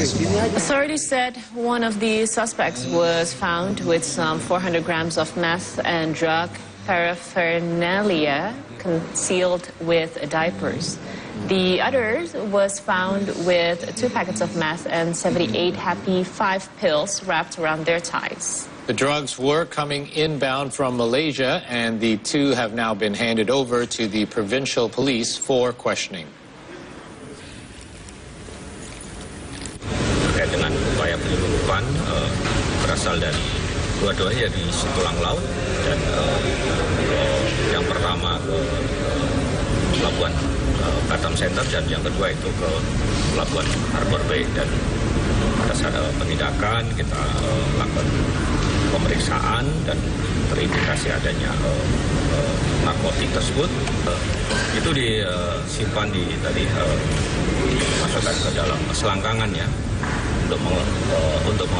Authorities said one of the suspects was found with some 400 grams of meth and drug paraphernalia concealed with diapers. The other was found with 2 packets of meth and 78 Happy 5 pills wrapped around their thighs. The drugs were coming inbound from Malaysia, and the 2 have now been handed over to the provincial police for questioning. Terkait dengan upaya penyelundupan berasal dari dua-duanya di setulang laut, dan yang pertama ke pelabuhan Batam Center dan yang kedua itu ke pelabuhan Harbor Bay, dan pada saat penindakan kita lakukan pemeriksaan dan terindikasi adanya narkotik tersebut. Itu disimpan dimasukkan ke dalam selangkangan ya untuk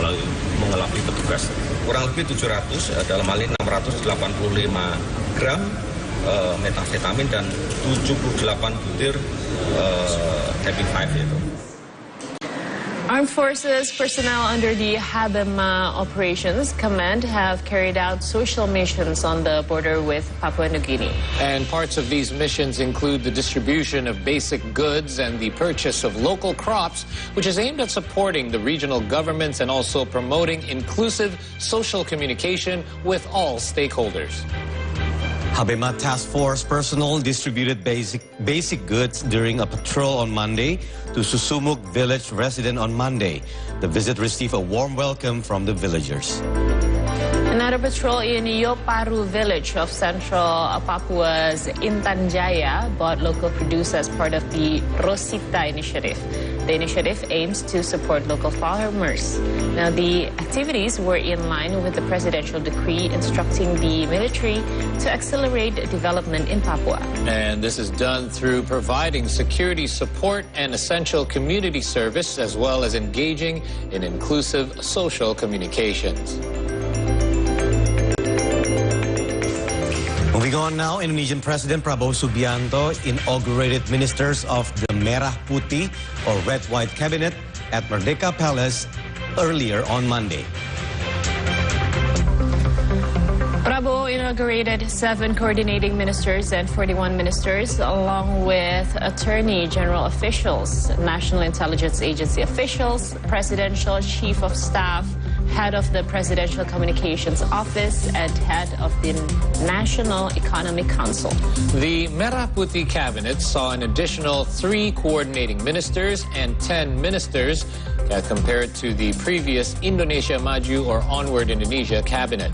mengelabui petugas. Kurang lebih 700, dalam hal ini 685 gram metamfetamin dan 78 butir Happy 5 itu. Armed Forces personnel under the Habema Operations Command have carried out social missions on the border with Papua New Guinea. And parts of these missions include the distribution of basic goods and the purchase of local crops, which is aimed at supporting the regional governments and also promoting inclusive social communication with all stakeholders. Habema Task Force personnel distributed basic goods during a patrol on Monday to Susumuk village resident on Monday. The visit received a warm welcome from the villagers. Another patrol in Yoparu village of central Papua's Intan Jaya bought local produce as part of the Rosita initiative. The initiative aims to support local farmers. Now, the activities were in line with the presidential decree instructing the military to accelerate development in Papua. And this is done through providing security support and essential community service, as well as engaging in inclusive social communications. Moving on now, Indonesian President Prabowo Subianto inaugurated ministers of the Merah Putih or Red White Cabinet at Merdeka Palace earlier on Monday. Prabowo inaugurated 7 coordinating ministers and 41 ministers, along with Attorney General officials, National Intelligence Agency officials, Presidential Chief of Staff, Head of the Presidential Communications Office, and Head of the National Economic Council. The Merah Putih cabinet saw an additional 3 coordinating ministers and 10 ministers compared to the previous Indonesia Maju or Onward Indonesia cabinet.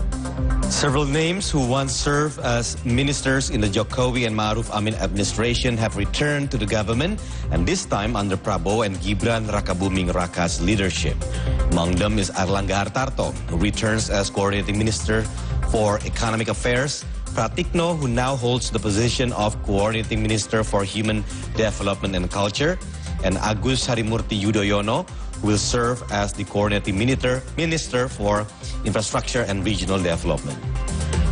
Several names who once served as ministers in the Jokowi and Ma'ruf Amin administration have returned to the government, and this time under Prabowo and Gibran Rakabuming Raka's leadership. Among them is Airlangga Hartarto, who returns as coordinating minister for economic affairs, Pratikno, who now holds the position of coordinating minister for human development and culture, and Agus Harimurti Yudhoyono, who will serve as the coordinating minister for infrastructure and regional development.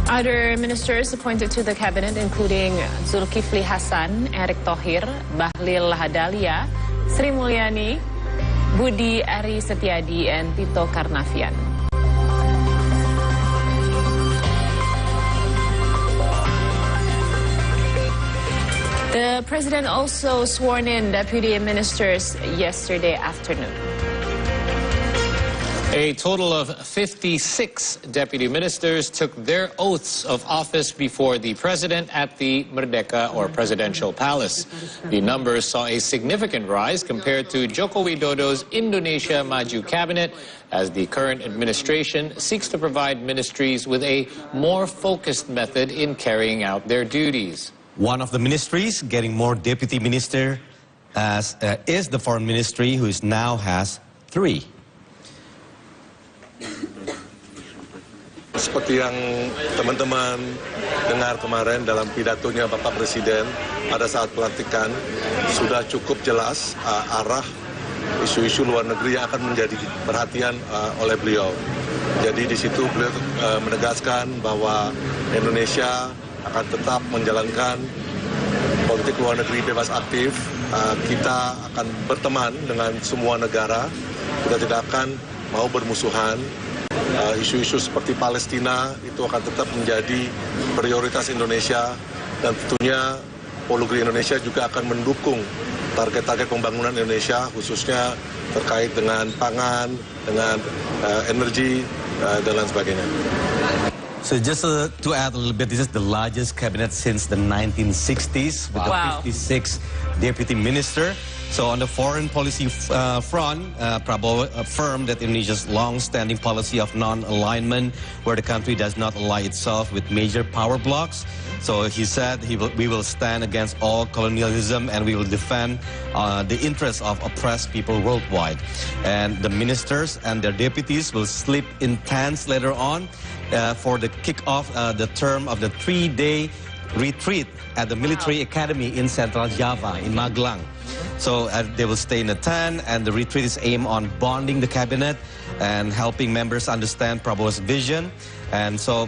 Other ministers appointed to the cabinet including Zulkifli Hasan, Erick Thohir, Bahlil Lahadalia, Sri Mulyani, Budi Ari Setiadi, and Tito Karnavian. The president also sworn in deputy ministers yesterday afternoon. A total of 56 deputy ministers took their oaths of office before the president at the Merdeka or Presidential Palace. The numbers saw a significant rise compared to Joko Widodo's Indonesia Maju cabinet, as the current administration seeks to provide ministries with a more focused method in carrying out their duties. One of the ministries getting more deputy minister is the foreign ministry, who now has 3. Seperti yang teman-teman dengar kemarin dalam pidatonya Bapak Presiden pada saat pelantikan, sudah cukup jelas arah isu-isu luar negeri yang akan menjadi perhatian oleh beliau. Jadi di situ beliau menegaskan bahwa Indonesia akan tetap menjalankan politik luar negeri bebas aktif. Kita akan berteman dengan semua negara Kita tidak akan mau bermusuhan. Isu-isu seperti Palestina itu akan tetap menjadi prioritas Indonesia, dan tentunya Polugri Indonesia juga akan mendukung target-target pembangunan Indonesia, khususnya terkait dengan pangan, dengan energi, dan lain sebagainya. So just to add a little bit, this is the largest cabinet since the 1960s with Wow. 56 deputy minister. So on the foreign policy front, Prabowo affirmed that Indonesia's long-standing policy of non-alignment, where the country does not ally itself with major power blocs. So he said we will stand against all colonialism and we will defend the interests of oppressed people worldwide. And the ministers and their deputies will sleep in tents later on for the kick-off the term of the 3-day retreat at the military academy in Central Java, in Magelang. So they will stay in a tent, and the retreat is aimed on bonding the cabinet and helping members understand Prabowo's vision. And so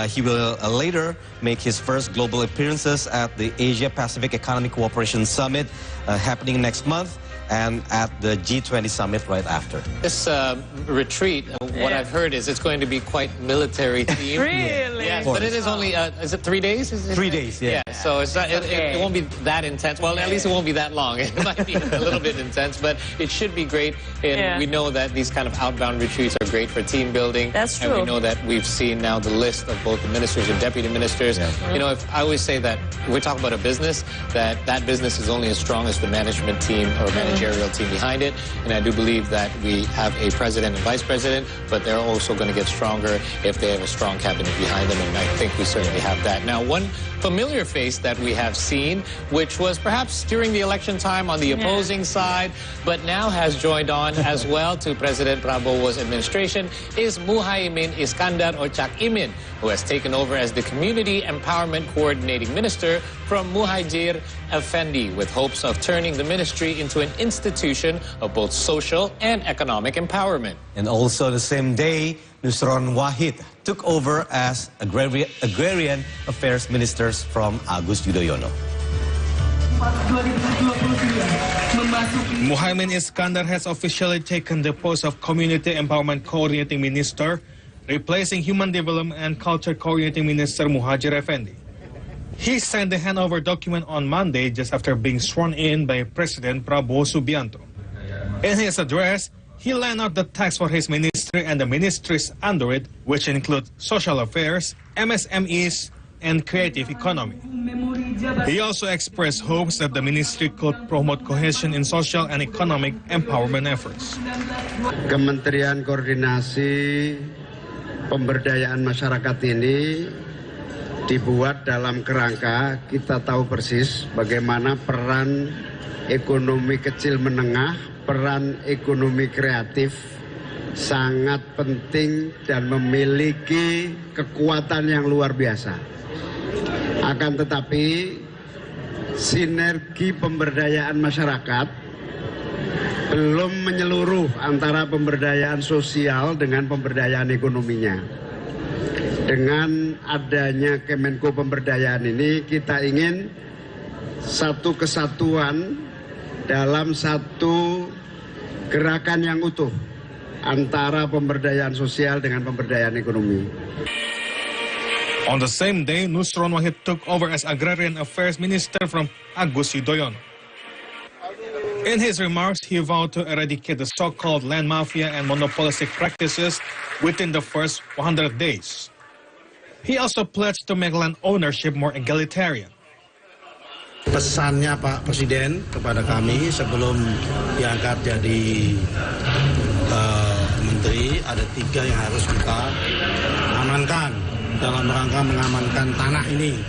he will later make his first global appearances at the Asia-Pacific Economic Cooperation Summit happening next month, and at the G20 summit right after. This retreat, what I've heard is it's going to be quite military themed. Really? Yes, but it is only, is it 3 days? 3 days, yeah. So it's not, it won't be that intense. Well, at least it won't be that long. It might be a little bit intense, but it should be great. And we know that these kind of outbound retreats are great for team building. That's And we true. know that we've seen now the list of both the ministers and deputy ministers. Yeah. You know, if I always say that we're talking about a business, that business is only as strong as the management team or managerial team behind it. And I do believe that we have a president and vice president, but they're also going to get stronger if they have a strong cabinet behind them, and I think we certainly have that. Now, one familiar face that we have seen, which was perhaps during the election time on the opposing side, but now has joined on as well to President Prabowo's administration, is Muhaimin Iskandar or Cak Imin, who has taken over as the Community Empowerment Coordinating Minister from Muhajir Effendi, with hopes of turning the ministry into an institution of both social and economic empowerment. And also the same day, Nusron Wahid took over as Agrarian Affairs Ministers from Agus Yudhoyono. Muhaimin Iskandar has officially taken the post of Community Empowerment Coordinating Minister, replacing Human Development and Culture Coordinating Minister Muhajir Effendi. He signed the handover document on Monday just after being sworn in by President Prabowo Subianto. In his address, he laid out the task for his ministry and the ministries under it, which include social affairs, MSMEs, and creative economy. He also expressed hopes that the ministry could promote cohesion in social and economic empowerment efforts. Kementerian Koordinasi Pemberdayaan Masyarakat ini dibuat dalam kerangka kita tahu persis bagaimana peran ekonomi kecil menengah, peran ekonomi kreatif sangat penting dan memiliki kekuatan yang luar biasa. Akan tetapi sinergi pemberdayaan masyarakat belum menyeluruh antara pemberdayaan sosial dengan pemberdayaan ekonominya. Dengan adanya Kemenko Pemberdayaan ini, kita ingin satu kesatuan dalam satu gerakan yang utuh antara pemberdayaan sosial dengan pemberdayaan ekonomi. On the same day, Nusron Wahid took over as Agrarian Affairs Minister from Agus Yudhoyono. In his remarks, he vowed to eradicate the so-called land mafia and monopolistic practices within the first 100 days. He also pledged to make land ownership more egalitarian. Pesannya Pak Presiden kepada kami sebelum diangkat jadi menteri, ada 3 yang harus kita amankan dalam rangka mengamankan tanah ini.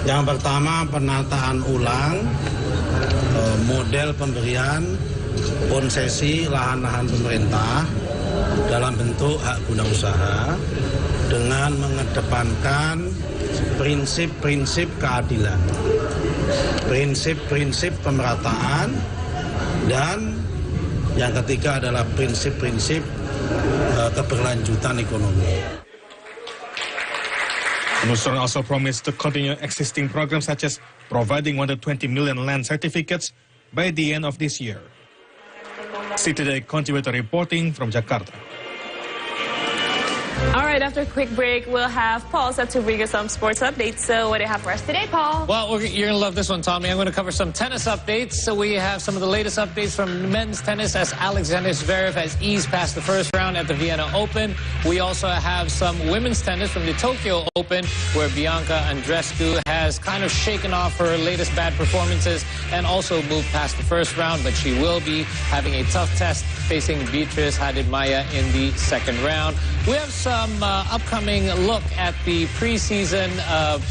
Yang pertama, penataan ulang model pemberian konsesi lahan-lahan pemerintah dalam bentuk hak guna usaha dengan mengedepankan prinsip-prinsip keadilan, prinsip-prinsip pemerataan, dan yang ketiga adalah prinsip-prinsip keberlanjutan ekonomi. Nusron also promised to continue existing programs such as providing 120 million land certificates by the end of this year. CTD contributor reporting from Jakarta. All right, after a quick break, we'll have Paul set to bring us some sports updates. So what do you have for us today, Paul? Well, you're going to love this one, Tommy. I'm going to cover some tennis updates. So we have some of the latest updates from men's tennis as Alexander Zverev has eased past the first round at the Vienna Open. We also have some women's tennis from the Tokyo Open, where Bianca Andreescu has kind of shaken off her latest bad performances and also moved past the first round. But she will be having a tough test facing Beatriz Haddad-Maia in the second round. We have some upcoming look at the preseason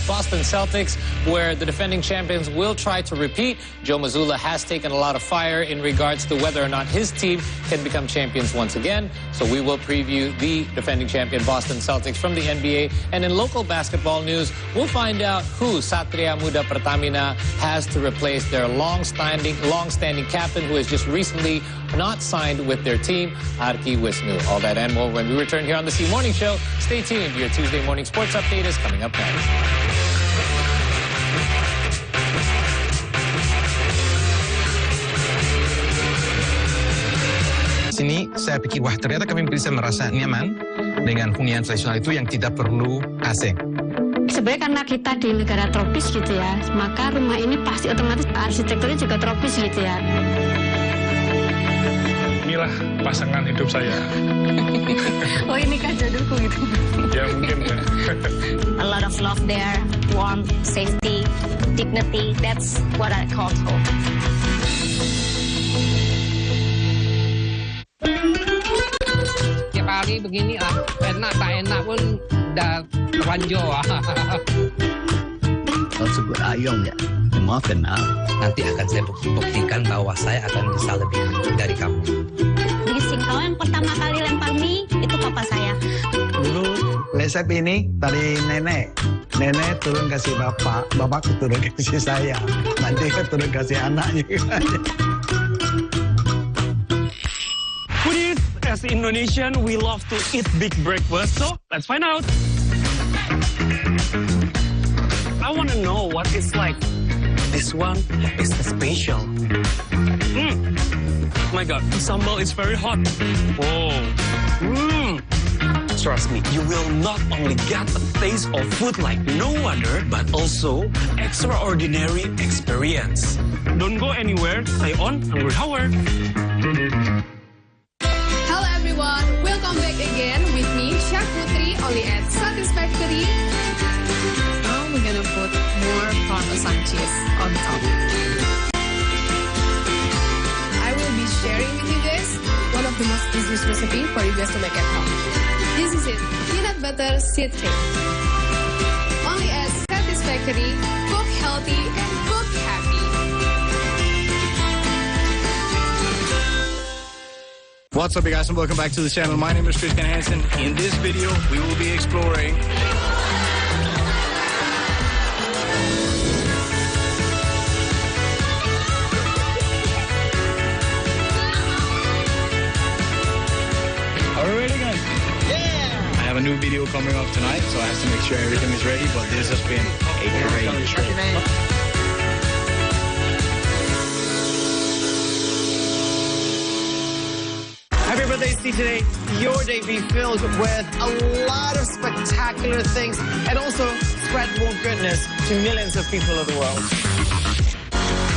Boston Celtics, where the defending champions will try to repeat. Joe Mazzulla has taken a lot of fire in regards to whether or not his team can become champions once again. So we will preview the defending champion Boston Celtics from the NBA. And in local basketball news, we'll find out who Satria Muda Pertamina has to replace their long-standing captain, who has just recently not signed with their team, Arki Wisnu. All that and more when we return here on the C Morning Show. Stay tuned. Your Tuesday morning sports update is coming up next. Sini saya pikir wah ternyata kami bisa merasa nyaman dengan hunian tradisional itu yang tidak perlu AC. Sebenarnya karena kita di negara tropis gitu ya, maka rumah ini pasti otomatis arsitekturnya juga tropis gitu ya. Inilah pasangan hidup saya. Oh ini kan jodohku gitu. Ya mungkin ya. A lot of love there, warmth, safety, dignity. That's what I call home. Tiap hari begini enak tak enak pun dah terlanjur. Kalau sebut ayong ya, semua kenal. Nanti akan saya buktikan bahwa saya akan bisa lebih dari kamu. Bising, kalau yang pertama kali lempar mie itu papa saya. Dulu resep ini dari nenek. Nenek turun kasih bapak, bapak turun kasih saya. Nanti turun kasih anaknya. Foodies, as Indonesian, we love to eat big breakfast. So let's find out. I want to know what it's like. This one is special. Oh my God, the sambal is very hot. Whoa. Trust me, you will not only get a taste of food like no other, but also extraordinary experience. Don't go anywhere. Stay on Hungry Hour. Hello everyone, welcome back again with me, Chef Putri, only at Satisfactory. Now we're gonna put more Parmesan cheese on top. I will be sharing with you guys one of the most easiest recipe for you guys to make at home. This is it, peanut butter seed cake. Only at Satisfactory, cook healthy and cook happy. What's up, you guys, and welcome back to the channel. My name is Christian Hansen. In this video, we will be exploring Alrighty, guys. Yeah! I have a new video coming up tonight, so I have to make sure everything is ready, but this has been a great trip. Happy birthday, Steve, today. Your day be filled with a lot of spectacular things and also spread more goodness to millions of people of the world.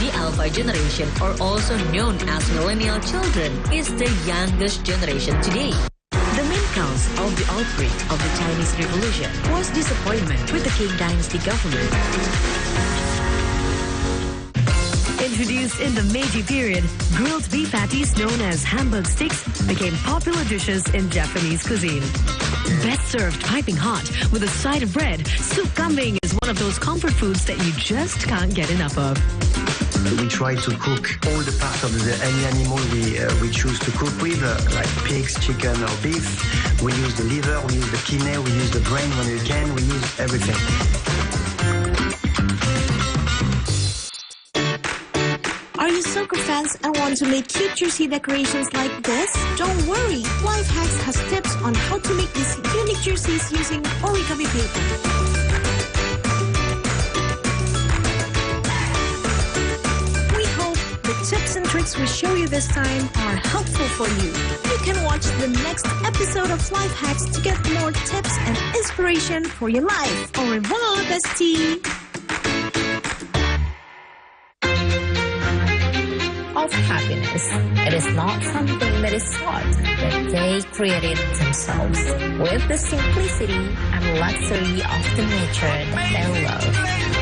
The Alpha generation, or also known as millennial children, is the youngest generation today. The main cause of the outbreak of the Chinese Revolution was disappointment with the Qing Dynasty government. Introduced in the Meiji period, grilled beef patties known as Hamburg sticks became popular dishes in Japanese cuisine. Best served piping hot with a side of bread, soup kambing is one of those comfort foods that you just can't get enough of. We try to cook all the parts of any animal we choose to cook with, like pigs, chicken or beef. We use the liver, we use the kidney, we use the brain when we can, we use everything. Are you soccer fans and want to make cute jersey decorations like this? Don't worry, Life Hacks has tips on how to make these unique jerseys using origami paper. Tips and tricks tips we show you this time are helpful for you. You can watch the next episode of Life Hacks to get more tips and inspiration for your life. Au revoir, bestie! Of happiness. It is not something that is sought, but they create it themselves with the simplicity and luxury of the nature that they love.